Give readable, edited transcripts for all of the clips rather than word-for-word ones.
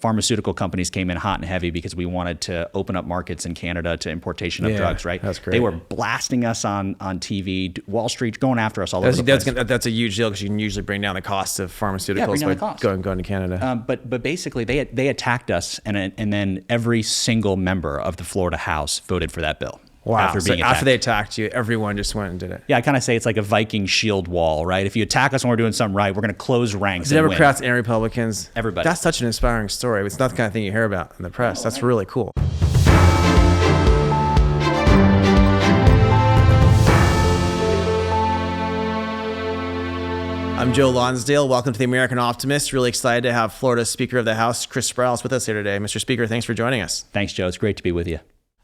pharmaceutical companies came in hot and heavy because we wanted to open up markets in Canada to importation of drugs, right? That's great. They were blasting us on TV, Wall Street, going after us all over the place. That's a huge deal because you can usually bring down the cost of pharmaceuticals by going to Canada. But basically, they attacked us, and then every single member of the Florida House voted for that bill. Wow. After they attacked you, everyone just went and did it. Yeah, I kind of say it's like a Viking shield wall, right? If you attack us when we're doing something right, we're going to close ranks. Democrats and Republicans. Everybody. That's such an inspiring story. It's not the kind of thing you hear about in the press. That's really cool. I'm Joe Lonsdale. Welcome to the American Optimist. Really excited to have Florida Speaker of the House, Chris Sprowls, with us here today. Mr. Speaker, thanks for joining us. Thanks, Joe. It's great to be with you.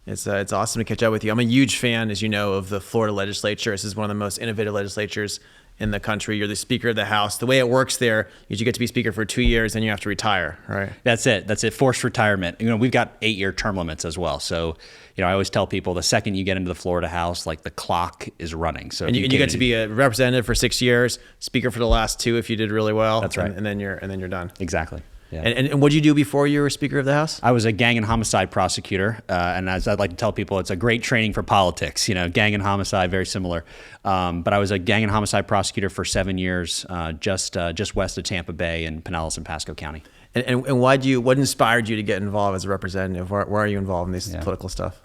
It's awesome to catch up with you. I'm a huge fan, as you know, of the Florida legislature. This is one of the most innovative legislatures in the country. You're the Speaker of the House. The way it works there is you get to be Speaker for 2 years, and you have to retire, right? That's it. Forced retirement. We've got 8-year term limits as well. So, I always tell people the second you get into the Florida House, like the clock is running. So and you get to be a representative for 6 years, Speaker for the last 2 if you did really well. That's right. And then you're done. Exactly. Yeah. And what did you do before you were Speaker of the House? I was a gang and homicide prosecutor, and as I'd like to tell people, it's a great training for politics. Gang and homicide, very similar. But I was a gang and homicide prosecutor for 7 years, just west of Tampa Bay in Pinellas and Pasco County. And what inspired you to get involved as a representative? Where are you involved in this political stuff?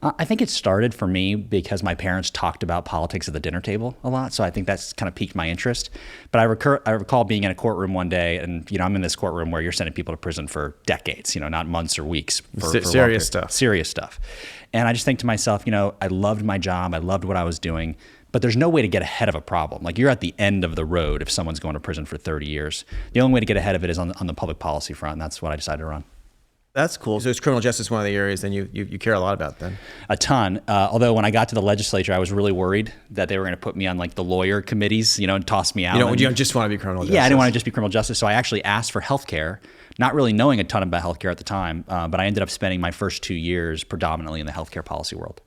I think it started for me because my parents talked about politics at the dinner table a lot. So I think that's kind of piqued my interest. But I recall being in a courtroom one day, and I'm in this courtroom where you're sending people to prison for decades, not months or weeks. For serious stuff. Serious stuff. And I just think to myself, I loved my job. I loved what I was doing. But there's no way to get ahead of a problem. Like, you're at the end of the road if someone's going to prison for 30 years. The only way to get ahead of it is on the public policy front, and that's what I decided to run. That's cool. So is criminal justice one of the areas then you care a lot about then? A ton. Although when I got to the legislature, I was really worried that they were going to put me on like the lawyer committees, and toss me out. You don't just want to be criminal justice. Yeah, I didn't want to just be criminal justice. So I actually asked for healthcare, not really knowing a ton about healthcare at the time, but I ended up spending my first 2 years predominantly in the healthcare policy world.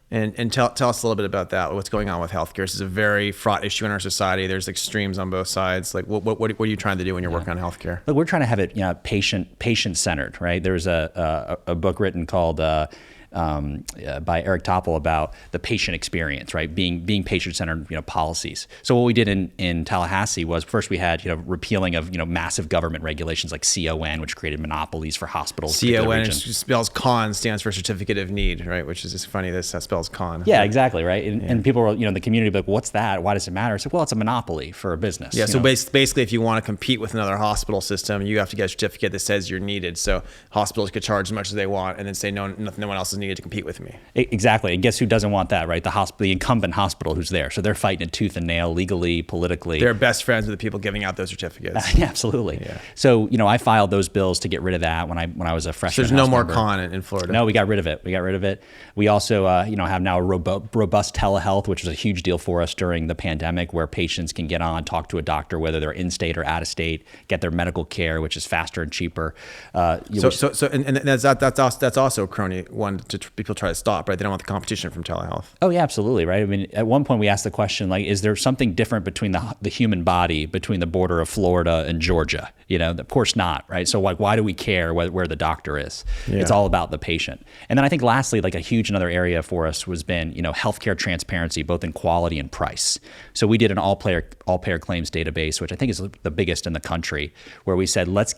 And tell us a little bit about that. What's going on with healthcare? This is a very fraught issue in our society. There's extremes on both sides. Like, what are you trying to do when you're working on healthcare? Look, we're trying to have it, patient centered, right? There's a book written called by Eric Topol about the patient experience, right? Being patient-centered, policies. So what we did in Tallahassee was first we had, repealing of, massive government regulations like CON, which created monopolies for hospitals. CON spells CON, stands for Certificate of Need, right? Which is just funny. That spells CON. Yeah, exactly, right? And people were, the community be like, what's that? Why does it matter? So, well, it's a monopoly for a business. Yeah. So basically, if you want to compete with another hospital system, you have to get a certificate that says you're needed. So hospitals could charge as much as they want, and then say no one else is needed to compete with me. Exactly. And guess who doesn't want that, right? The incumbent hospital who's there. So they're fighting it tooth and nail, legally, politically. They're best friends with the people giving out those certificates. Yeah, absolutely. Yeah. So, I filed those bills to get rid of that when I was a freshman. So there's no more con in Florida. No, we got rid of it. We also, have now a robust telehealth, which was a huge deal for us during the pandemic, where patients can get on, talk to a doctor, whether they're in state or out of state, get their medical care, which is faster and cheaper. That's also a crony one to people try to stop, right? They don't want the competition from telehealth. Oh yeah, absolutely, right? I mean, at one point we asked the question, like, is there something different between the human body between the border of Florida and Georgia? Of course not, right? So why do we care where the doctor is? Yeah. It's all about the patient. And then I think lastly, like a huge another area for us was been, healthcare transparency, both in quality and price. So we did an all payer claims database, which I think is the biggest in the country, where we said, let's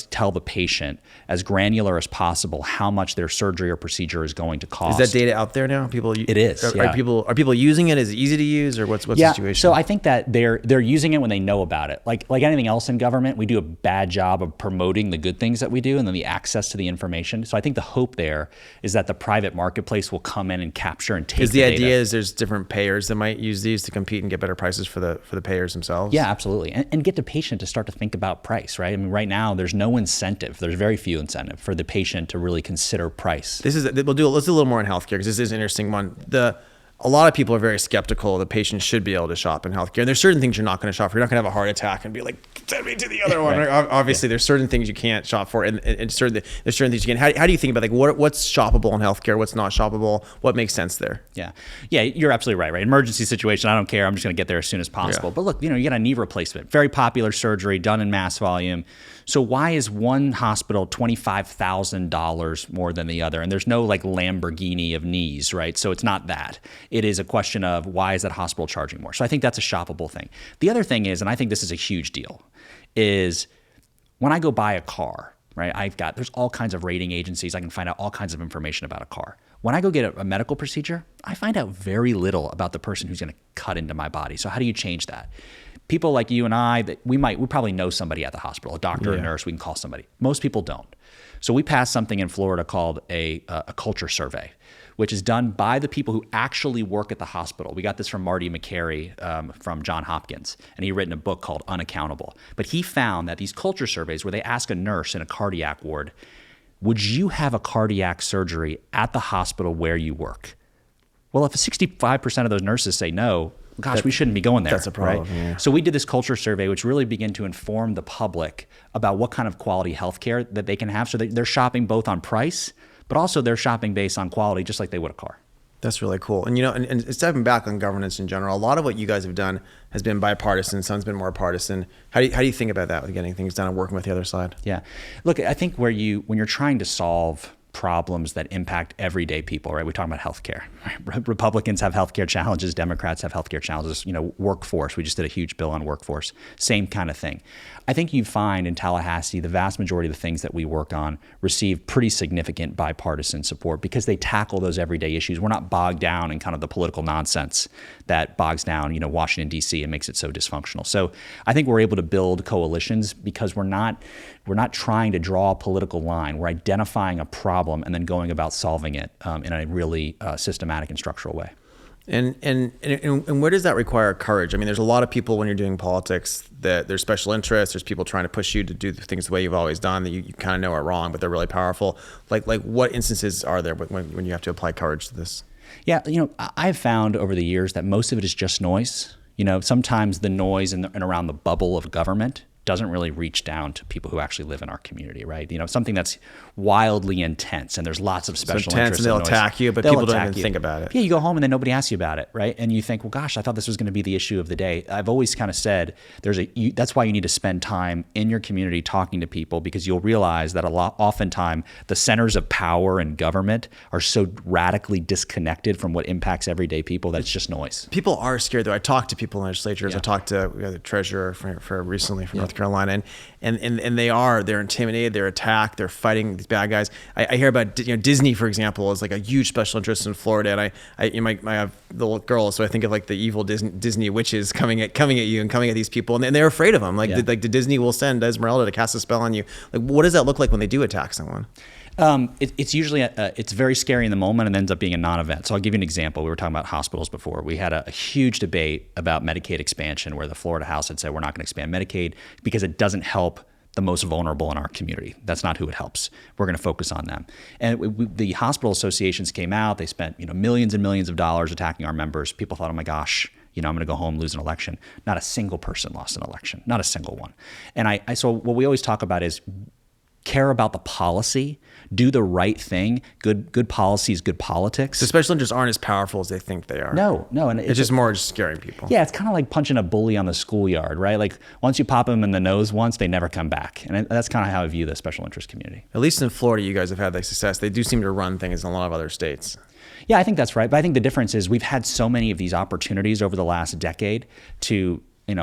tell the patient as granular as possible how much their surgery or procedure is going to cost. Is that data out there now? It is. Are people using it? Is it easy to use, or what's the situation? So I think that they're using it when they know about it. Like anything else in government, we do a bad job of promoting the good things that we do and then the access to the information. So I think the hope there is that the private marketplace will come in and capture and take the idea data. Is there's different payers that might use these to compete and get better prices for the payers themselves? Yeah, absolutely. And get the patient to start to think about price, right? I mean, right now there's no incentive. There's very few incentive for the patient to really consider price. Let's do a little more on healthcare, because this is an interesting one. a lot of people are very skeptical that patients should be able to shop in healthcare. And there's certain things you're not going to shop for. You're not going to have a heart attack and be like, send me to the other one. Right. Obviously, there's certain things you can't shop for, and there's certain things you can. How do you think about like what's shoppable in healthcare? What's not shoppable? What makes sense there? Yeah, you're absolutely right. Right, emergency situation, I don't care. I'm just going to get there as soon as possible. But look, you get a knee replacement, very popular surgery done in mass volume. So why is one hospital $25,000 more than the other? And there's no like Lamborghini of knees, right? So it's not that. It is a question of why is that hospital charging more? So I think that's a shoppable thing. The other thing is, and I think this is a huge deal, is when I go buy a car, right? There's all kinds of rating agencies. I can find out all kinds of information about a car. When I go get a medical procedure, I find out very little about the person who's going to cut into my body. So how do you change that? People like you and I, that we probably know somebody at the hospital, a doctor, a nurse, we can call somebody. Most people don't. So we passed something in Florida called a culture survey, which is done by the people who actually work at the hospital. We got this from Marty McCary from Johns Hopkins, and he written a book called Unaccountable. But he found that these culture surveys where they ask a nurse in a cardiac ward, would you have a cardiac surgery at the hospital where you work? Well, if 65% of those nurses say no, gosh, we shouldn't be going there. That's a problem. Right? Yeah. So we did this culture survey, which really began to inform the public about what kind of quality healthcare that they can have. So they're shopping both on price, but also they're shopping based on quality, just like they would a car. That's really cool. And and stepping back on governance in general, a lot of what you guys have done has been bipartisan. Some's been more partisan. How do you think about that with getting things done and working with the other side? Yeah, look, I think when you're trying to solve problems that impact everyday people, right? We're talking about healthcare. Right? Republicans have healthcare challenges. Democrats have healthcare challenges. Workforce. We just did a huge bill on workforce. Same kind of thing. I think you find in Tallahassee, the vast majority of the things that we work on receive pretty significant bipartisan support because they tackle those everyday issues. We're not bogged down in kind of the political nonsense that bogs down, Washington, D.C. and makes it so dysfunctional. So I think we're able to build coalitions because we're not trying to draw a political line. We're identifying a problem and then going about solving it in a really systematic and structural way. And where does that require courage? I mean, there's a lot of people when you're doing politics that there's special interests. There's people trying to push you to do things the way you've always done that you kind of know are wrong, but they're really powerful. Like what instances are there when you have to apply courage to this? Yeah, I've found over the years that most of it is just noise. Sometimes the noise in and around the bubble of government doesn't really reach down to people who actually live in our community, right? Something that's wildly intense and there's lots of special interests. And they'll attack you, but people don't even think about it. Yeah, you go home and then nobody asks you about it, right? And you think, well, gosh, I thought this was going to be the issue of the day. I've always kind of said that's why you need to spend time in your community talking to people because you'll realize that oftentimes the centers of power in government are so radically disconnected from what impacts everyday people that it's just noise. People are scared though. I talked to people in legislatures. I talked to the treasurer for recently from North Carolina, and they're intimidated, they're attacked, they're fighting these bad guys. I hear about Disney, for example, is like a huge special interest in Florida, and I have the little girl, so I think of like the evil Disney witches coming at you and coming at these people, and they're afraid of them. Like the Disney will send Esmeralda to cast a spell on you. Like what does that look like when they do attack someone? It's usually it's very scary in the moment and ends up being a non-event. So I'll give you an example. We were talking about hospitals before. We had a huge debate about Medicaid expansion where the Florida House had said we're not going to expand Medicaid because it doesn't help the most vulnerable in our community. That's not who it helps. We're going to focus on them. And the hospital associations came out. They spent millions and millions of dollars attacking our members. People thought, oh my gosh, I'm going to go home, lose an election. Not a single person lost an election. Not a single one. And so what we always talk about is care about the policy, do the right thing. Good policies, good politics. So special interests aren't as powerful as they think they are. No, and it's just more just scaring people. Yeah, it's kind of like punching a bully on the schoolyard, right? Like once you pop them in the nose once, they never come back. And that's kind of how I view the special interest community. At least in Florida, you guys have had that success. They do seem to run things in a lot of other states. Yeah, I think that's right. But I think the difference is we've had so many of these opportunities over the last decade to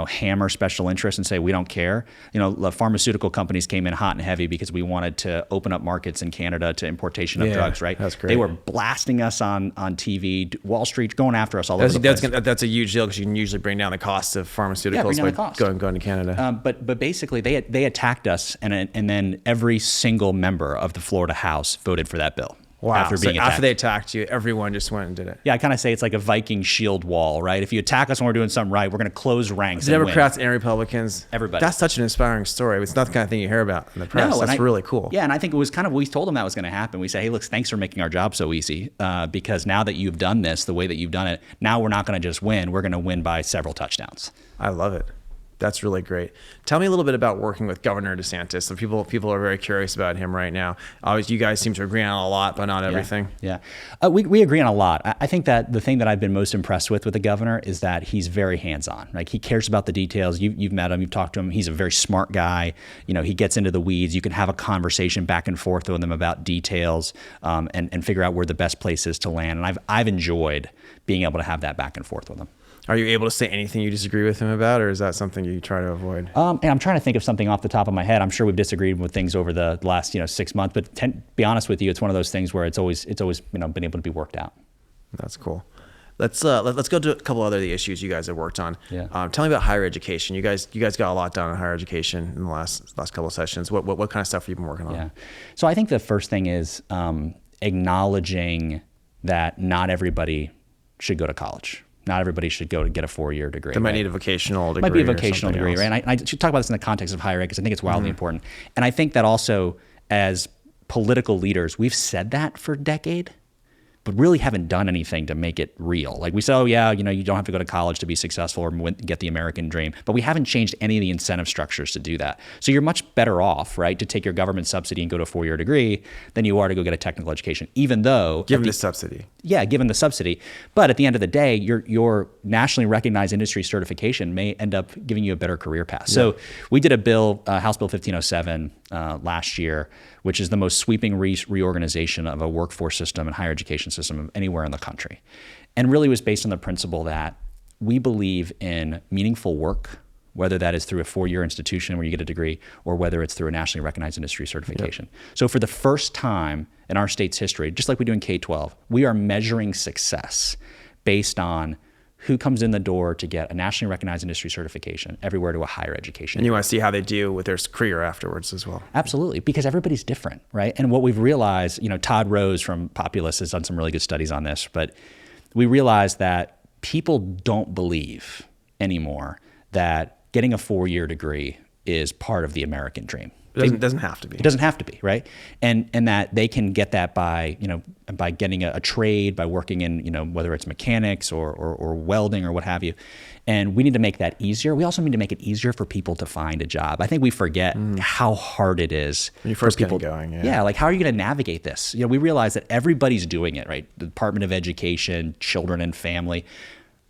hammer special interests and say we don't care. The pharmaceutical companies came in hot and heavy because we wanted to open up markets in Canada to importation of drugs, right? That's great. They were blasting us on TV, Wall Street going after us all over the place. That's a huge deal because you can usually bring down the cost of pharmaceuticals by going to Canada. But basically they attacked us and then every single member of the Florida House voted for that bill. Wow. after being attacked. After they attacked you, everyone just went and did it. Yeah, I kind of say it's like a Viking shield wall, right? If you attack us when we're doing something right, we're going to close ranks. Democrats and Republicans. Everybody. That's such an inspiring story. It's not the kind of thing you hear about in the press. That's really cool. Yeah, and I think it was kind of, we told them that was going to happen. We said, hey, look, thanks for making our job so easy, because now that you've done this the way that you've done it, now we're not going to just win. We're going to win by several touchdowns. I love it. That's really great. Tell me a little bit about working with Governor DeSantis. So people are very curious about him right now. Always, you guys seem to agree on a lot, but not everything. Yeah. We agree on a lot. I think that the thing that I've been most impressed with the governor is that he's very hands-on. Like, he cares about the details. You've met him, you've talked to him. He's a very smart guy. He gets into the weeds. You can have a conversation back and forth with him about details, and figure out where the best place is to land. And I've enjoyed being able to have that back and forth with him. Are you able to say anything you disagree with him about, or is that something you try to avoid? And I'm trying to think of something off the top of my head. I'm sure we've disagreed with things over the last 6 months, but to be honest with you, it's one of those things where it's always been able to be worked out. That's cool. Let's go to a couple other the issues you guys have worked on. Yeah. Tell me about higher education. You guys got a lot done on higher education in the last couple of sessions. What kind of stuff have you been working on? Yeah. So I think the first thing is acknowledging that not everybody should go to college. Not everybody should go to get a 4-year degree. They might need a vocational degree. Might be a vocational degree, else. Right? And I should talk about this in the context of higher ed because I think it's wildly important. And I think that also, as political leaders, we've said that for a decade, but really haven't done anything to make it real. Like, we say, oh yeah, you don't have to go to college to be successful or get the American dream, but we haven't changed any of the incentive structures to do that. So you're much better off, right, to take your government subsidy and go to a 4-year degree than you are to go get a technical education, even though— Given the subsidy. Yeah, given the subsidy. But at the end of the day, your nationally recognized industry certification may end up giving you a better career path. Yeah. So we did a bill, House Bill 1507 last year, which is the most sweeping reorganization of a workforce system and higher education system anywhere in the country. And really was based on the principle that we believe in meaningful work, whether that is through a 4-year institution where you get a degree or whether it's through a nationally recognized industry certification. Yep. So for the first time in our state's history, just like we do in K-12, we are measuring success based on who comes in the door to get a nationally recognized industry certification everywhere to a higher education. And you want to see how they do with their career afterwards as well. Absolutely, because everybody's different, right? And what we've realized, Todd Rose from Populous has done some really good studies on this, but we realized that people don't believe anymore that getting a 4-year degree is part of the American dream. It doesn't have to be. It doesn't have to be, right? And that they can get that by getting a trade, by working in, whether it's mechanics or welding or what have you. And we need to make that easier. We also need to make it easier for people to find a job. I think we forget how hard it is when you first for people get going. Yeah, like, how are you going to navigate this? We realize that everybody's doing it, right? The Department of Education, Children and Family.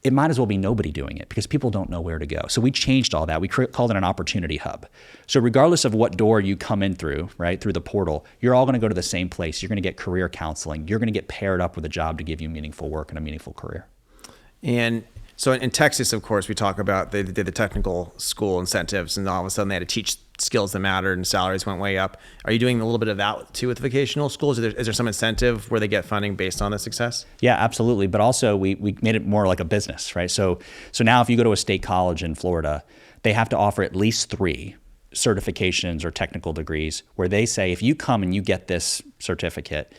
It might as well be nobody doing it because people don't know where to go. So we changed all that. We called it an opportunity hub. So regardless of what door you come in through, right, through the portal, you're all going to go to the same place. You're going to get career counseling. You're going to get paired up with a job to give you meaningful work and a meaningful career. And so in Texas, of course, we talk about they did the technical school incentives, and all of a sudden they had to teach skills that mattered and salaries went way up. Are you doing a little bit of that too with vocational schools? Is there some incentive where they get funding based on the success? Yeah, absolutely. But also we made it more like a business, right? So now if you go to a state college in Florida, they have to offer at least 3 certifications or technical degrees where they say, if you come and you get this certificate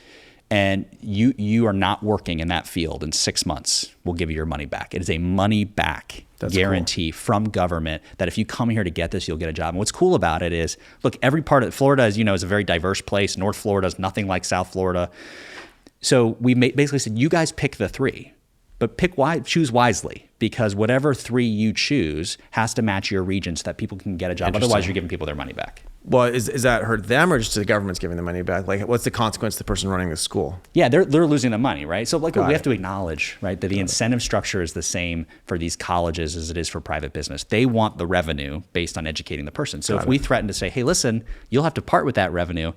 and you are not working in that field in 6 months, we'll give you your money back. It is a money back guarantee from government that if you come here to get this, you'll get a job. And what's cool about it is, look, every part of Florida, as you know, is a very diverse place. North Florida is nothing like South Florida. So we basically said, you guys pick the 3, but choose wisely, because whatever 3 you choose has to match your region so that people can get a job. Otherwise, you're giving people their money back. Well, is that hurt them or just the government's giving the money back? Like, what's the consequence to the person running the school? Yeah, they're losing the money, right? So we have to acknowledge, right, that the incentive structure is the same for these colleges as it is for private business. They want the revenue based on educating the person. So if we threaten to say, hey, listen, you'll have to part with that revenue,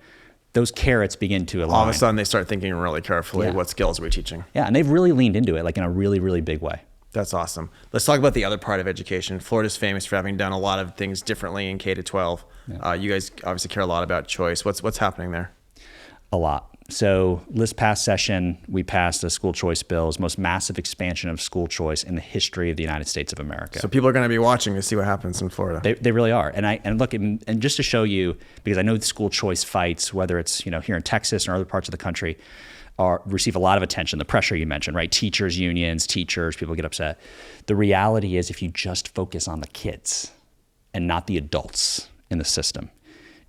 those carrots begin to align. All of a sudden they start thinking really carefully, what skills are we teaching? Yeah, and they've really leaned into it, like in a really, really big way. That's awesome. Let's talk about the other part of education. Florida's famous for having done a lot of things differently in K-12. Yeah. You guys obviously care a lot about choice. What's happening there? A lot. So this past session, we passed a school choice bill, most massive expansion of school choice in the history of the United States of America. So people are going to be watching to see what happens in Florida. They really are. And look, and just to show you, because I know the school choice fights, whether it's here in Texas or other parts of the country, receive a lot of attention, the pressure you mentioned, right? Teachers, unions, teachers, people get upset. The reality is if you just focus on the kids and not the adults in the system,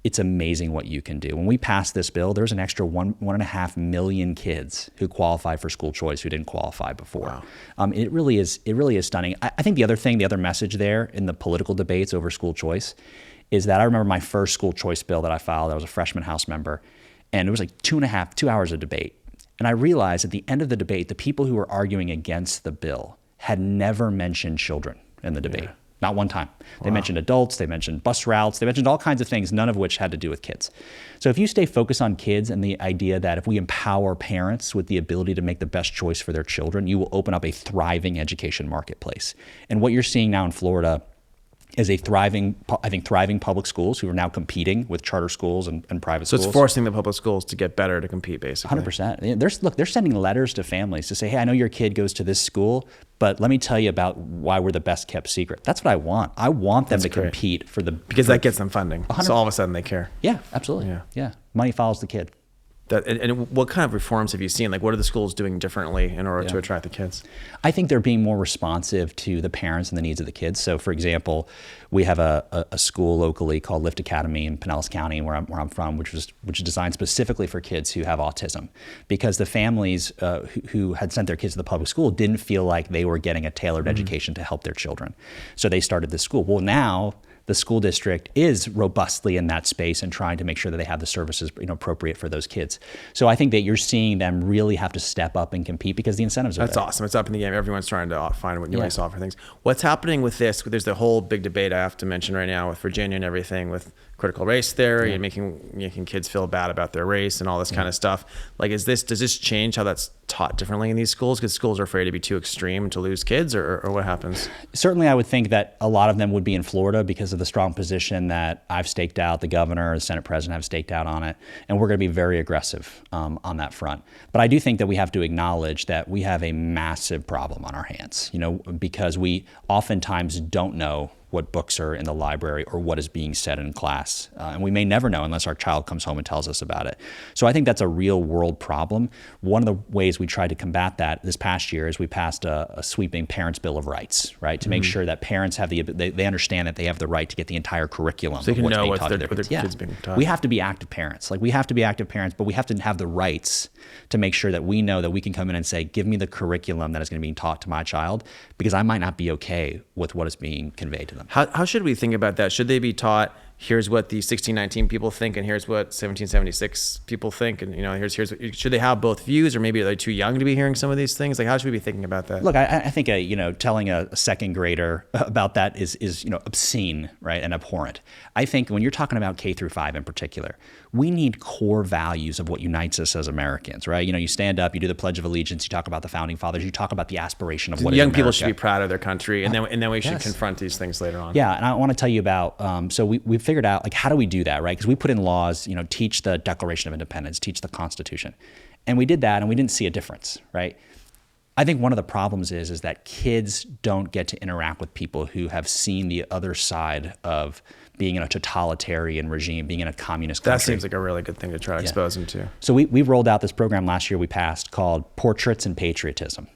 it's amazing what you can do. When we passed this bill, there's an extra 1.5 million kids who qualify for school choice who didn't qualify before. Wow. It really is stunning. I think the other message there in the political debates over school choice is that I remember my first school choice bill that I filed. I was a freshman House member, and it was like 2 hours of debate. And I realized at the end of the debate, the people who were arguing against the bill had never mentioned children in the debate. Yeah. Not one time. They mentioned adults, they mentioned bus routes, they mentioned all kinds of things, none of which had to do with kids. So if you stay focused on kids and the idea that if we empower parents with the ability to make the best choice for their children, you will open up a thriving education marketplace. And what you're seeing now in Florida is a thriving public schools who are now competing with charter schools and private schools. So it's forcing the public schools to get better to compete, basically. 100%. They're sending letters to families to say, hey, I know your kid goes to this school, but let me tell you about why we're the best kept secret. That's what I want. I want them to compete for the... Because that gets them funding. 100%. So all of a sudden they care. Yeah, absolutely. Yeah. Money follows the kid. And what kind of reforms have you seen? Like, what are the schools doing differently in order to attract the kids? I think they're being more responsive to the parents and the needs of the kids. So, for example, we have a school locally called Lift Academy in Pinellas County, where I'm from, which is designed specifically for kids who have autism, because the families who had sent their kids to the public school didn't feel like they were getting a tailored education to help their children. So they started this school. Well, now the school district is robustly in that space and trying to make sure that they have the services appropriate for those kids. So I think that you're seeing them really have to step up and compete because the incentives are That's there. Awesome. It's up in the game. Everyone's trying to find new ways to offer things. What's happening with this? There's the whole big debate I have to mention right now with Virginia and everything with critical race theory and making kids feel bad about their race and all this kind of stuff. Like, does this change how that's taught differently in these schools? Because schools are afraid to be too extreme to lose kids, or what happens? Certainly, I would think that a lot of them would be in Florida because of the strong position that I've staked out, the governor, the Senate president have staked out on it, and we're going to be very aggressive on that front. But I do think that we have to acknowledge that we have a massive problem on our hands, because we oftentimes don't know what books are in the library or what is being said in class. And we may never know unless our child comes home and tells us about it. So I think that's a real world problem. One of the ways we tried to combat that this past year is we passed a sweeping Parents' Bill of Rights, right? To make sure that parents have they understand that they have the right to get the entire curriculum. So they can know what their kids being taught. We have to be active parents. We have to be active parents, but we have to have the rights to make sure that we know that we can come in and say, give me the curriculum that is going to be taught to my child, because I might not be okay with what is being conveyed to them. How should we think about that? Should they be taught, here's what the 1619 people think, and here's what 1776 people think, and here's what, should they have both views, or maybe are they too young to be hearing some of these things? Like, how should we be thinking about that? Look, I think telling a second grader about that is obscene, right, and abhorrent. I think when you're talking about K through 5 in particular, we need core values of what unites us as Americans, right? You stand up, you do the Pledge of Allegiance, you talk about the founding fathers, you talk about the aspiration of what young is people should be proud of their country, and then we should confront these things later on. Yeah, and I want to tell you about. So we've figured out, like, how do we do that, right? Because we put in laws, teach the Declaration of Independence, teach the Constitution, and we did that, and we didn't see a difference, right? I think one of the problems is that kids don't get to interact with people who have seen the other side of being in a totalitarian regime, being in a communist country. That seems like a really good thing to try to expose them to. So we rolled out this program last year we passed called Portraits in Patriotism.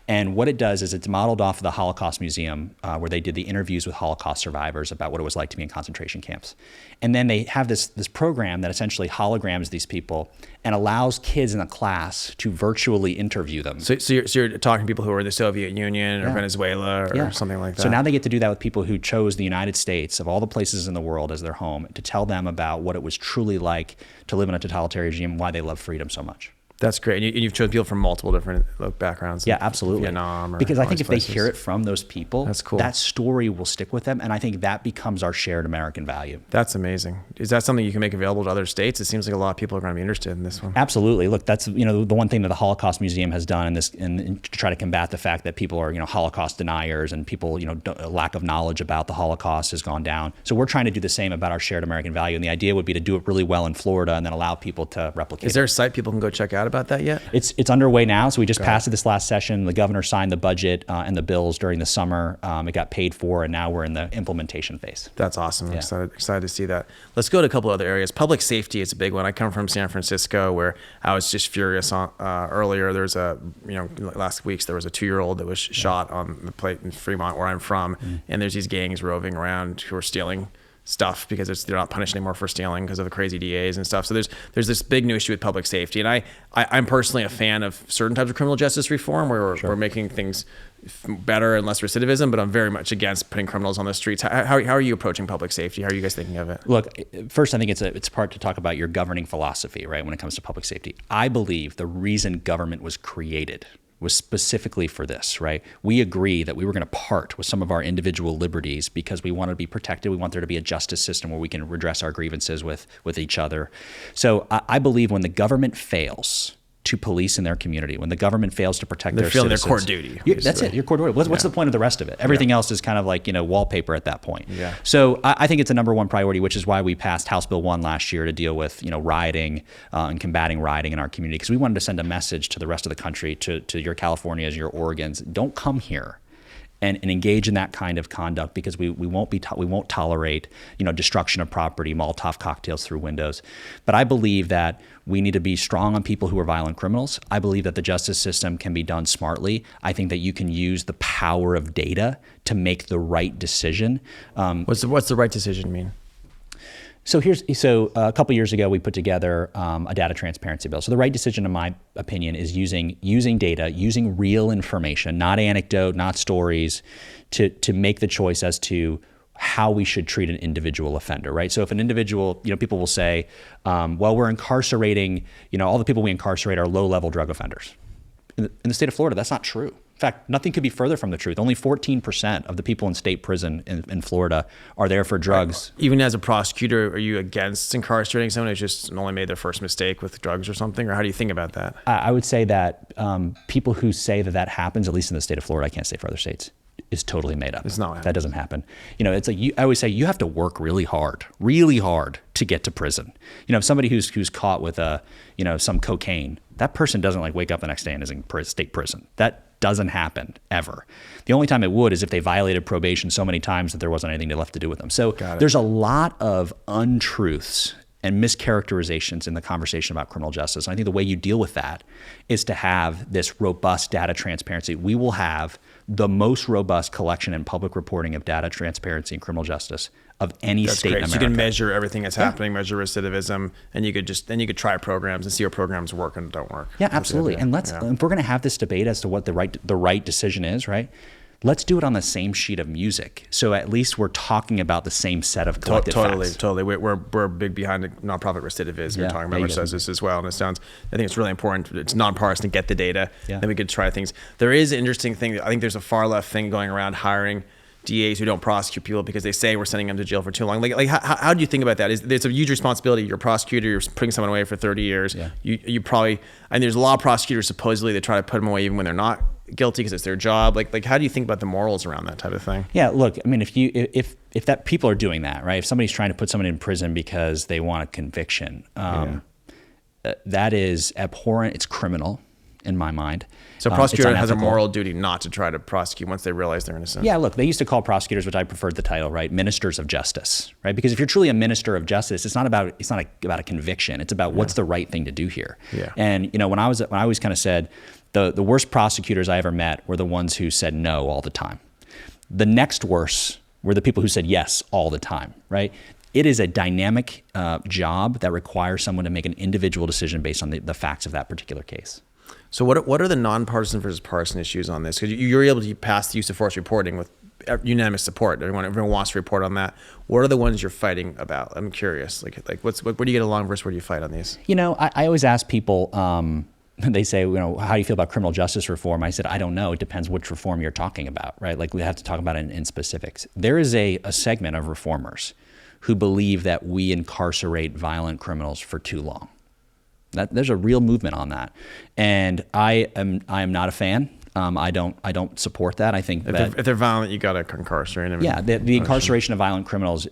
And what it does is it's modeled off of the Holocaust Museum, where they did the interviews with Holocaust survivors about what it was like to be in concentration camps. And then they have this program that essentially holograms these people and allows kids in the class to virtually interview them. So you're talking to people who were in the Soviet Union or Venezuela or something like that. So now they get to do that with people who chose the United States, of all the places in the world, as their home, to tell them about what it was truly like to live in a totalitarian regime and why they love freedom so much. That's great. And you've chosen people from multiple different backgrounds. Yeah, absolutely. Vietnam, because I think if they hear it from those people, that's cool. That story will stick with them. And I think that becomes our shared American value. That's amazing. Is that something you can make available to other states? It seems like a lot of people are going to be interested in this one. Absolutely. Look, that's the one thing that the Holocaust Museum has done in this, and to try to combat the fact that people are Holocaust deniers and people a lack of knowledge about the Holocaust has gone down. So we're trying to do the same about our shared American value. And the idea would be to do it really well in Florida and then allow people to replicate. Is there a site people can go check out chat about that yet? It's underway now. So we just passed it this last session. The governor signed the budget and the bills during the summer. It got paid for, and now we're in the implementation phase. That's awesome. I'm excited to see that. Let's go to a couple other areas. Public safety is a big one. I come from San Francisco, where I was just furious on, earlier. There's last week there was a 2-year-old that was shot on the plate in Fremont, where I'm from, and there's these gangs roving around who are stealing stuff because they're not punished anymore for stealing because of the crazy DAs and stuff. So there's this big new issue with public safety, and I'm personally a fan of certain types of criminal justice reform where we're making things better and less recidivism, but I'm very much against putting criminals on the streets. How are you approaching public safety? How are you guys thinking of it? Look, first, I think it's part to talk about your governing philosophy, right, when it comes to public safety. I believe the reason government was created was specifically for this, right? We agree that we were going to part with some of our individual liberties because we want to be protected. We want there to be a justice system where we can redress our grievances with each other. So I believe when the government fails to police in their community, when the government fails to protect their citizens, their core duty. That's it. Your core duty. What's the point of the rest of it? Everything else is kind of like wallpaper at that point. Yeah. So I think it's a number one priority, which is why we passed House Bill 1 last year to deal with rioting and combating rioting in our community, because we wanted to send a message to the rest of the country, to your Californias, your Oregons, don't come here and engage in that kind of conduct, because we won't tolerate destruction of property, Molotov cocktails through windows. But I believe that we need to be strong on people who are violent criminals. I believe that the justice system can be done smartly. I think that you can use the power of data to make the right decision. What's the right decision mean? So a couple years ago, we put together a data transparency bill. So the right decision, in my opinion, is using data, using real information, not anecdote, not stories, to make the choice as to how we should treat an individual offender, right? So if an individual, people will say, well, we're incarcerating, all the people we incarcerate are low-level drug offenders. In the state of Florida, that's not true. In fact, nothing could be further from the truth. Only 14% of the people in state prison in Florida are there for drugs. Even as a prosecutor, are you against incarcerating someone who's just only made their first mistake with drugs or something? Or how do you think about that? I would say that people who say that happens, at least in the state of Florida, I can't say for other states, is totally made up. It's not. That doesn't happen. It's like I always say you have to work really hard to get to prison. If somebody who's caught with some cocaine, that person doesn't wake up the next day and is in state prison. That doesn't happen ever. The only time it would is if they violated probation so many times that there wasn't anything left to do with them. So there's a lot of untruths and mischaracterizations in the conversation about criminal justice. And I think the way you deal with that is to have this robust data transparency. We will have the most robust collection and public reporting of data transparency in criminal justice of any state in America. So you can measure everything that's happening, measure recidivism, and you could try programs and see what programs work and don't work. Yeah, absolutely. And if we're going to have this debate as to what the right decision is, right? Let's do it on the same sheet of music. So at least we're talking about the same set of collective facts. Totally. We're big behind the nonprofit recidivism. We're talking about which says this as well. And I think it's really important. It's nonpartisan to get the data. Yeah. Then we could try things. There is an interesting thing. I think there's a far left thing going around hiring DAs who don't prosecute people because they say we're sending them to jail for too long. How do you think about that? It's a huge responsibility. You're a prosecutor. You're putting someone away for 30 years. Yeah. You probably, and there's a lot of prosecutors supposedly that try to put them away even when they're not guilty because it's their job. How do you think about the morals around that type of thing? Yeah, look, I mean, if that people are doing that, right? If somebody's trying to put someone in prison because they want a conviction, that is abhorrent. It's criminal in my mind. So a prosecutor has a moral duty not to try to prosecute once they realize they're innocent. Yeah, look, they used to call prosecutors, which I preferred the title, right? Ministers of justice, right? Because if you're truly a minister of justice, it's not about a conviction. It's about what's the right thing to do here. Yeah. And when I always kind of said the worst prosecutors I ever met were the ones who said no all the time. The next worst were the people who said yes all the time, right? It is a dynamic job that requires someone to make an individual decision based on the facts of that particular case. So what are the nonpartisan versus partisan issues on this? Because you're able to pass the use of force reporting with unanimous support. Everyone wants to report on that. What are the ones you're fighting about? I'm curious. Where do you get along versus where do you fight on these? I always ask people. They say, how do you feel about criminal justice reform? I said, I don't know. It depends which reform you're talking about, right? We have to talk about it in specifics. There is a segment of reformers who believe that we incarcerate violent criminals for too long. There's a real movement on that. And I am not a fan. I don't support that. I think if they're violent, you got to incarcerate them. Yeah, the incarceration of violent criminals,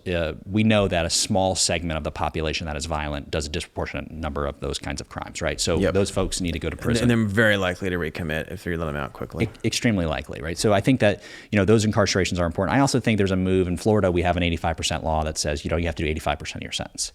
we know that a small segment of the population that is violent does a disproportionate number of those kinds of crimes, right? So those folks need to go to prison. And they're very likely to recommit if you let them out quickly. Extremely likely, right? So I think that, those incarcerations are important. I also think there's a move in Florida. We have an 85% law that says, you have to do 85% of your sentence.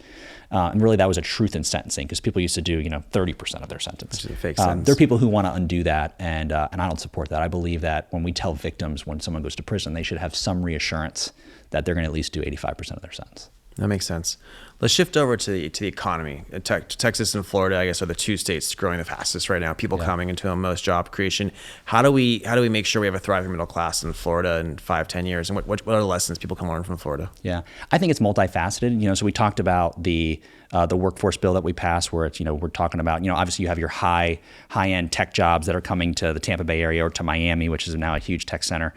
And really that was a truth in sentencing because people used to do, 30% of their sentence. Which fake sentence. There are people who want to undo that, and I don't support that. I believe that when we tell victims when someone goes to prison, they should have some reassurance that they're going to at least do 85% of their sentence. That makes sense. Let's shift over to the economy. Texas and Florida, I guess, are the two states growing the fastest right now. People coming into them, most job creation. How do we make sure we have a thriving middle class in Florida in 5-10 years? And what are the lessons people can learn from Florida? Yeah, I think it's multifaceted. So we talked about the workforce bill that we passed, where it's we're talking about obviously you have your high end tech jobs that are coming to the Tampa Bay area or to Miami, which is now a huge tech center.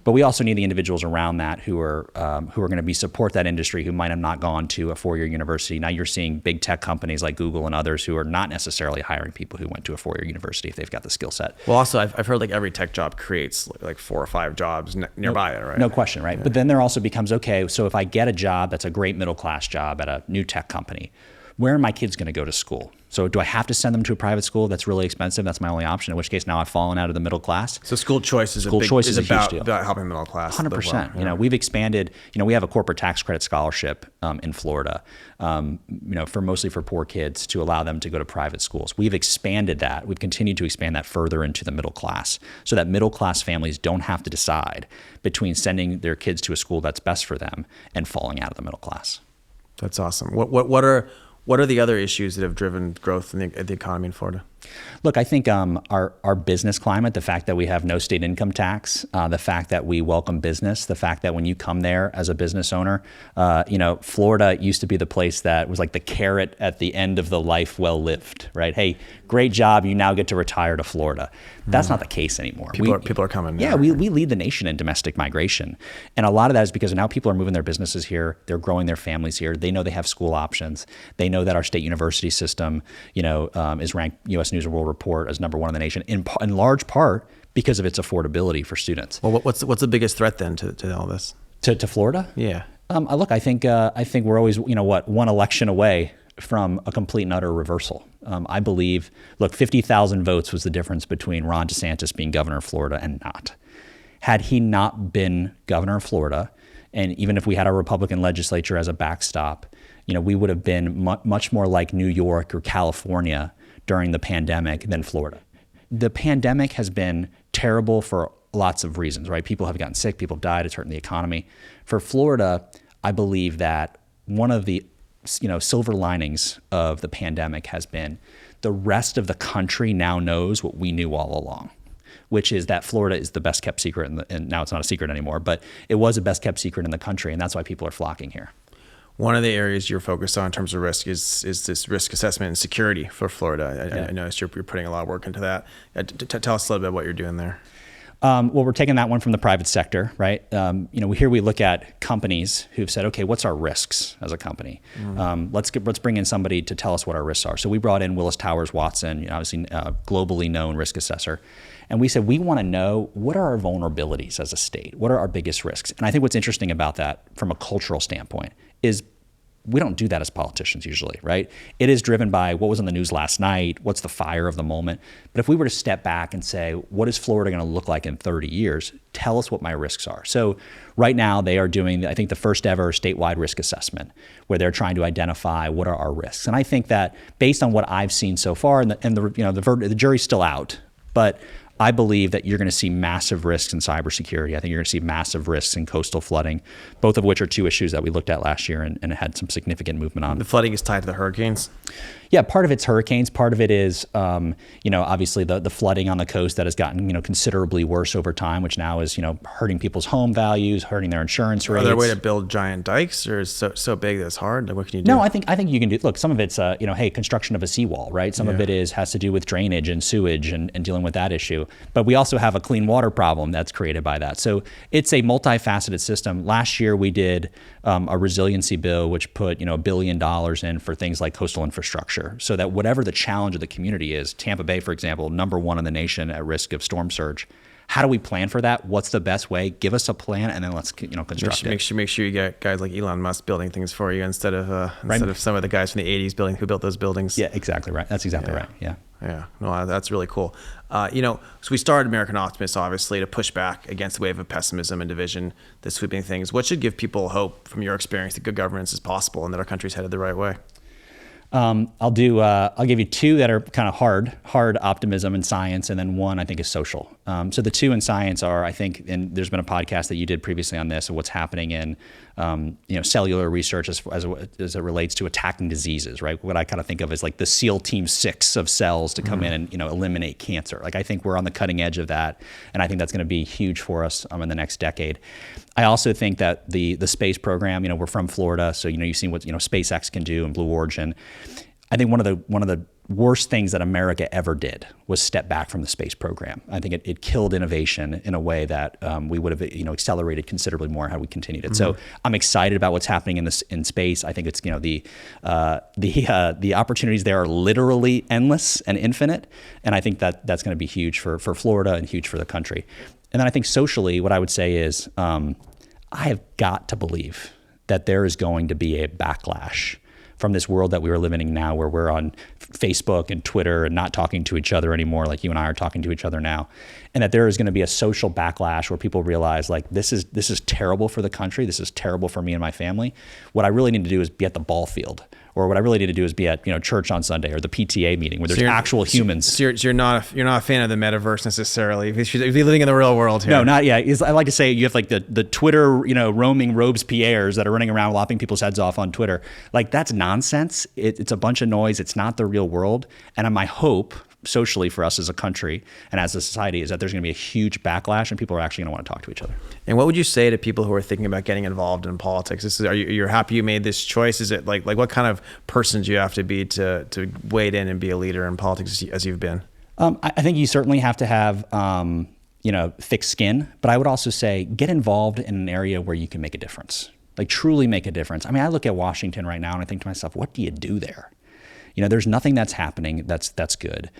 But we also need the individuals around that who are going to support that industry, who might have not gone to a 4-year university. Now you're seeing big tech companies like Google and others who are not necessarily hiring people who went to a 4-year university if they've got the skill set. Well, also I've heard like every tech job creates like 4 or 5 jobs nearby it, right? No question, right? Yeah. But then there also becomes, okay, so if I get a job that's a great middle class job at a new tech company, where are my kids going to go to school? So do I have to send them to a private school that's really expensive? That's my only option, in which case now I've fallen out of the middle class. So school choice is about helping the middle class. 100%. Well. We've expanded, we have a corporate tax credit scholarship in Florida, mostly for poor kids to allow them to go to private schools. We've expanded that. We've continued to expand that further into the middle class so that middle class families don't have to decide between sending their kids to a school that's best for them and falling out of the middle class. That's awesome. What are the other issues that have driven growth in the economy in Florida? Look, I think our business climate, the fact that we have no state income tax, the fact that we welcome business, the fact that when you come there as a business owner, Florida used to be the place that was like the carrot at the end of the life well lived, right? Hey, great job, you now get to retire to Florida. That's not the case anymore. People are coming. Yeah, we lead the nation in domestic migration. And a lot of that is because now people are moving their businesses here, they're growing their families here, they know they have school options, they know that our state university system, is ranked U.S. News & World Report as #1 in the nation, in large part because of its affordability for students. Well, what's the biggest threat then to all this? To Florida? Yeah. Look, I think we're always one election away from a complete and utter reversal. I believe, 50,000 votes was the difference between Ron DeSantis being governor of Florida and not. Had he not been governor of Florida, and even if we had a Republican legislature as a backstop, we would have been much more like New York or California during the pandemic than Florida. The pandemic has been terrible for lots of reasons, right? People have gotten sick, people have died, it's hurting the economy. For Florida, I believe that one of the silver linings of the pandemic has been the rest of the country now knows what we knew all along, which is that Florida is the best kept secret, and now it's not a secret anymore, but it was a best kept secret in the country, and that's why people are flocking here. One of the areas you're focused on in terms of risk is this risk assessment and security for Florida. I noticed you're putting a lot of work into that. Tell us a little bit what you're doing there. Well, we're taking that one from the private sector, right? Here we look at companies who've said, okay, what's our risks as a company? Let's bring in somebody to tell us what our risks are. So we brought in Willis Towers Watson, obviously a globally known risk assessor. And we said, we want to know, what are our vulnerabilities as a state? What are our biggest risks? And I think what's interesting about that from a cultural standpoint is we don't do that as politicians usually, right? It is driven by what was on the news last night, what's the fire of the moment. But if we were to step back and say, what is Florida going to look like in 30 years? Tell us what my risks are. So right now they are doing, I think, the first ever statewide risk assessment where they're trying to identify what are our risks. And I think that based on what I've seen so far, and the jury's still out, but I believe that you're going to see massive risks in cybersecurity. I think you're going to see massive risks in coastal flooding, both of which are two issues that we looked at last year and had some significant movement on. The flooding is tied to the hurricanes? Yeah, part of it's hurricanes. Part of it is, obviously the flooding on the coast that has gotten, considerably worse over time, which now is, hurting people's home values, hurting their insurance rates. Are there a way to build giant dikes, or is it so big that it's hard? Like, what can you do? No, I think you can do. Look, some of it's, construction of a seawall, right? Some of it has to do with drainage and sewage and dealing with that issue. But we also have a clean water problem that's created by that. So it's a multifaceted system. Last year we did a resiliency bill which put $1 billion in for things like coastal infrastructure. infrastructure so that whatever the challenge of the community is, Tampa Bay, for example, #1 in the nation at risk of storm surge. How do we plan for that? What's the best way? Give us a plan, and then let's construct it. Make sure you get guys like Elon Musk building things for you instead of some of the guys from the '80s who built those buildings. Yeah, exactly right. That's exactly right. Yeah. Yeah, no, that's really cool. So we started American Optimists, obviously, to push back against the wave of pessimism and division that's sweeping things. What should give people hope from your experience that good governance is possible and that our country's headed the right way? I'll give you two that are kind of hard optimism and science, and then one I think is social. So the two in science are, I think, and there's been a podcast that you did previously on this, of what's happening in cellular research as it relates to attacking diseases, right? What I kind of think of as like the SEAL Team 6 of cells to come in and eliminate cancer. Like I think we're on the cutting edge of that, and I think that's going to be huge for us in the next decade. I also think that the space program, we're from Florida, so you've seen what SpaceX can do and Blue Origin. I think one of the worst things that America ever did was step back from the space program. I think it killed innovation in a way that we would have accelerated considerably more had we continued it. So I'm excited about what's happening in space. I think it's the opportunities there are literally endless and infinite, and I think that's going to be huge for Florida and huge for the country. And then I think socially, what I would say is I have got to believe that there is going to be a backlash from this world that we are living in now, where we're on Facebook and Twitter and not talking to each other anymore, like you and I are talking to each other now, and that there is going to be a social backlash where people realize like this is terrible for the country, this is terrible for me and my family. What I really need to do is be at the ball field, or what I really need to do is be at church on Sunday or the PTA meeting where there's actual humans. So you're not a fan of the metaverse necessarily. If you're living in the real world here. No, not yet. I like to say you have like the Twitter roaming Robespierres that are running around lopping people's heads off on Twitter. Like that's nonsense. It's a bunch of noise. It's not the real world. And my hope socially for us as a country and as a society is that there's going to be a huge backlash and people are actually going to want to talk to each other. And what would you say to people who are thinking about getting involved in politics? You're happy you made this choice? Is it like what kind of person do you have to be to wade in and be a leader in politics as you've been? I think you certainly have to have thick skin, but I would also say get involved in an area where you can make a difference, like truly make a difference. I mean, I look at Washington right now and I think to myself, what do you do there? There's nothing that's happening that's good.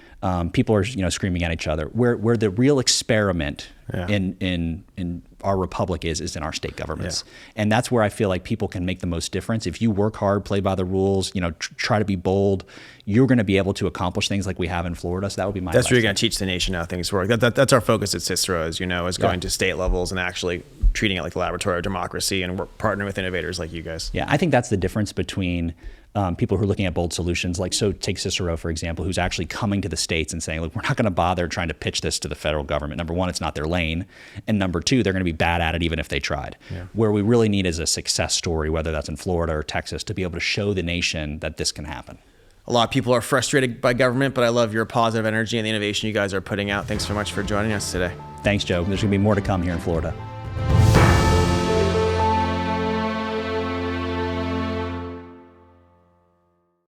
People are screaming at each other. Where the real experiment in our republic is in our state governments, and that's where I feel like people can make the most difference. If you work hard, play by the rules, try to be bold, you're going to be able to accomplish things like we have in Florida. So that would be my. That's where you're going to teach the nation how things work. That's our focus at Cicero, as is going to state levels and actually treating it like the laboratory of democracy, and we're partnering with innovators like you guys. Yeah, I think that's the difference between people who are looking at bold solutions. Like, so take Cicero, for example, who's actually coming to the states and saying, look, we're not going to bother trying to pitch this to the federal government. Number one, it's not their lane. And number two, they're going to be bad at it even if they tried. Yeah. Where we really need is a success story, whether that's in Florida or Texas, to be able to show the nation that this can happen. A lot of people are frustrated by government, but I love your positive energy and the innovation you guys are putting out. Thanks so much for joining us today. Thanks, Joe. There's going to be more to come here in Florida.